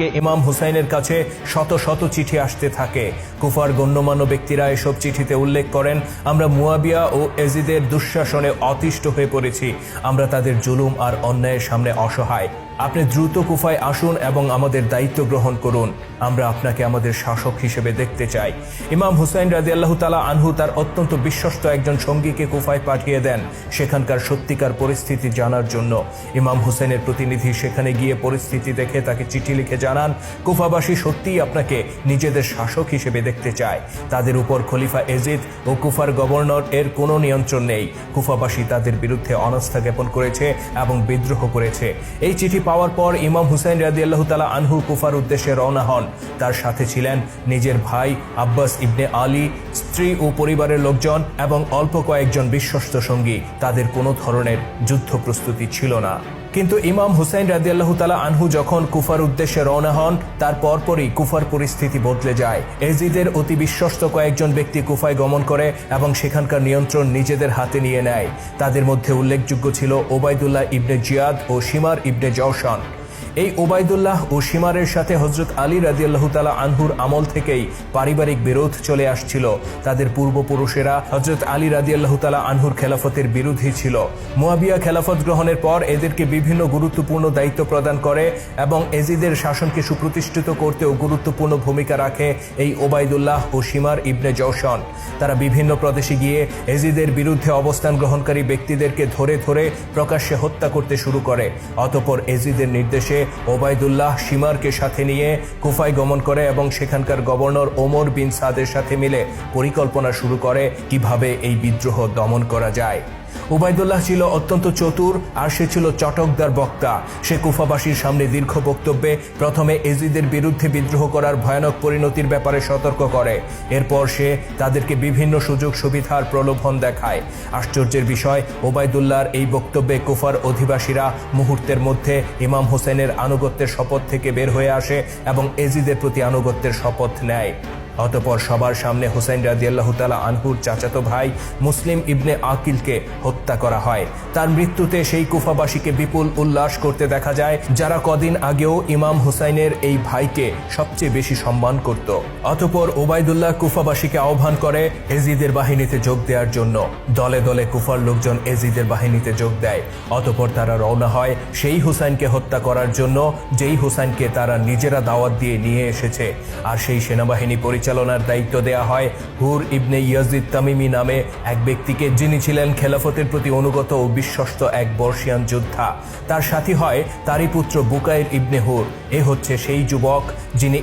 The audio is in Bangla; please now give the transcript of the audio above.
ইমাম হুসাইনের কাছে শত শত চিঠি আসতে থাকে। কুফার গণ্যমান্য ব্যক্তিরা এসব চিঠিতে উল্লেখ করেন, আমরা মুয়াবিয়া ও এজিদের দুঃশাসনে অতিষ্ঠ হয়ে পড়েছি, আমরা তাদের জুলুম আর অন্যায়ের সামনে অসহায়। আপনি দ্রুত কুফায় আসুন এবং আমাদের দায়িত্ব গ্রহণ করুন, আমরা আপনাকে আমাদের শাসক হিসেবে দেখতে চাই। ইমাম হুসাইন রাদিয়াল্লাহু তাআলা আনহু তার অত্যন্ত বিশ্বস্ত একজন সঙ্গীকে কুফায় পাঠিয়ে দেন সেখানকার সত্যিকার পরিস্থিতি জানার জন্য। ইমাম হুসাইনের প্রতিনিধি সেখানে গিয়ে পরিস্থিতি দেখে তাকে চিঠি লিখে জানান, কুফাবাসী সত্যিই আপনাকে নিজেদের শাসক হিসেবে দেখতে চায়। তাদের উপর খলিফা এজিদ ও কুফার গভর্নর এর কোনো নিয়ন্ত্রণ নেই। কুফাবাসী তাদের বিরুদ্ধে অনাস্থা জ্ঞাপন করেছে এবং বিদ্রোহ করেছে। এই চিঠি পাওয়ার পর ইমাম হুসাইন রাদিয়াল্লাহু তাআলা আনহু কুফার উদ্দেশ্যে রওনা হন। তার সাথে ছিলেন নিজের ভাই আব্বাস ইবনে আলী, স্ত্রী ও পরিবারের লোকজন এবং অল্প কয়েকজন বিশ্বস্ত সঙ্গী। তাদের কোনো ধরনের যুদ্ধ প্রস্তুতি ছিল না। কিন্তু ইমাম হুসাইন রাদিয়াল্লাহু তাআলা আনহু যখন কুফার উদ্দেশ্যে রওনা হন, তার পরপরই কুফার পরিস্থিতি বদলে যায়। এজিদের অতি বিশ্বস্ত কয়েকজন ব্যক্তি কুফায় গমন করে এবং সেখানকার নিয়ন্ত্রণ নিজেদের হাতে নিয়ে নেয়। তাদের মধ্যে উল্লেখযোগ্য ছিল ওবায়দুল্লাহ ইবনে জিয়াদ ও শিমার ইবনে জওশান। এই ওবায়দুল্লাহ ও শিমারের সাথে হযরত আলী রাদিয়াল্লাহু তাআলা আনহুর আমল থেকেই পারিবারিক বিরোধ চলে আসছিল। তাদের পূর্বপুরুষেরা হযরত আলী রাদিয়াল্লাহু তাআলা আনহুর খেলাফতের বিরোধী ছিল। মুয়াবিয়া খেলাফত গ্রহণের পর এদেরকে বিভিন্ন গুরুত্বপূর্ণ দায়িত্ব প্রদান করে এবং এজিদের শাসনকে সুপ্রতিষ্ঠিত করতেও গুরুত্বপূর্ণ ভূমিকা রাখে এই ওবায়দুল্লাহ ও শিমার ইবনে জওশান। তারা বিভিন্ন প্রদেশে গিয়ে এজিদের বিরুদ্ধে অবস্থান গ্রহণকারী ব্যক্তিদেরকে ধরে ধরে প্রকাশ্যে হত্যা করতে শুরু করে। অতঃপর এজিদের নির্দেশে ওবায়দুল্লাহ শিমারকে সাথে নিয়ে কুফায় গমন করে এবং সেখানকার গভর্নর ওমর বিন সাদের সাথে মিলে পরিকল্পনা শুরু করে কিভাবে এই বিদ্রোহ দমন করা যায়। ওবায়দুল্লাহ ছিল অত্যন্ত চতুর আর সে ছিল চটকদার বক্তা। সে কুফাবাসীর সামনে দীর্ঘ বক্তব্যে প্রথমে এজিদের বিরুদ্ধে বিদ্রোহ করার ভয়ানক পরিণতির ব্যাপারে সতর্ক করে। এরপর সে তাদেরকে বিভিন্ন সুযোগ সুবিধার প্রলোভন দেখায়। আশ্চর্যের বিষয়, ওবায়দুল্লাহর এই বক্তব্যে কুফার অধিবাসীরা মুহূর্তের মধ্যে ইমাম হোসেনের আনুগত্যের শপথ থেকে বের হয়ে আসে এবং এজিদের প্রতি আনুগত্যের শপথ নেয়। অতঃপর সবার সামনে হুসাইন রাদিয়াল্লাহু তাআলা আনহুর চাচাতো ভাই মুসলিম ইবনে আকিলকে হত্যা করা হয়। তার মৃত্যুতে সেই কুফাবাসীকে বিপুল উল্লাস করতে দেখা যায় যারা কদিন আগেও ইমাম হুসাইনের এই ভাইকে সবচেয়ে বেশি সম্মান করত। অতঃপর ওবায়দুল্লাহ কুফাবাসীকে আহ্বান করে এজিদের বাহিনীতে যোগ দেওয়ার জন্য। দলে দলে কুফার লোকজন এজিদের বাহিনীতে যোগ দেয়। অতঃপর তারা রওনা হয় সেই হুসাইনকে হত্যা করার জন্য যেই হুসাইনকে তারা নিজেরা দাওয়াত দিয়ে নিয়ে এসেছে। আর সেই সেনাবাহিনী পরিচালনার দায়িত্ব দেয়া হয় হুর ইবনে ইয়াজিদ তামিমি নামে এক ব্যক্তিকে, যিনি ছিলেন খেলাফতের প্রতি অনুগত ও বিশ্বস্ত এক বর্ষিয়ান যোদ্ধা। তার সাথী হয় তারই পুত্র বুকাইর ইবনে হুর। এ হচ্ছে সেই যুবক যিনি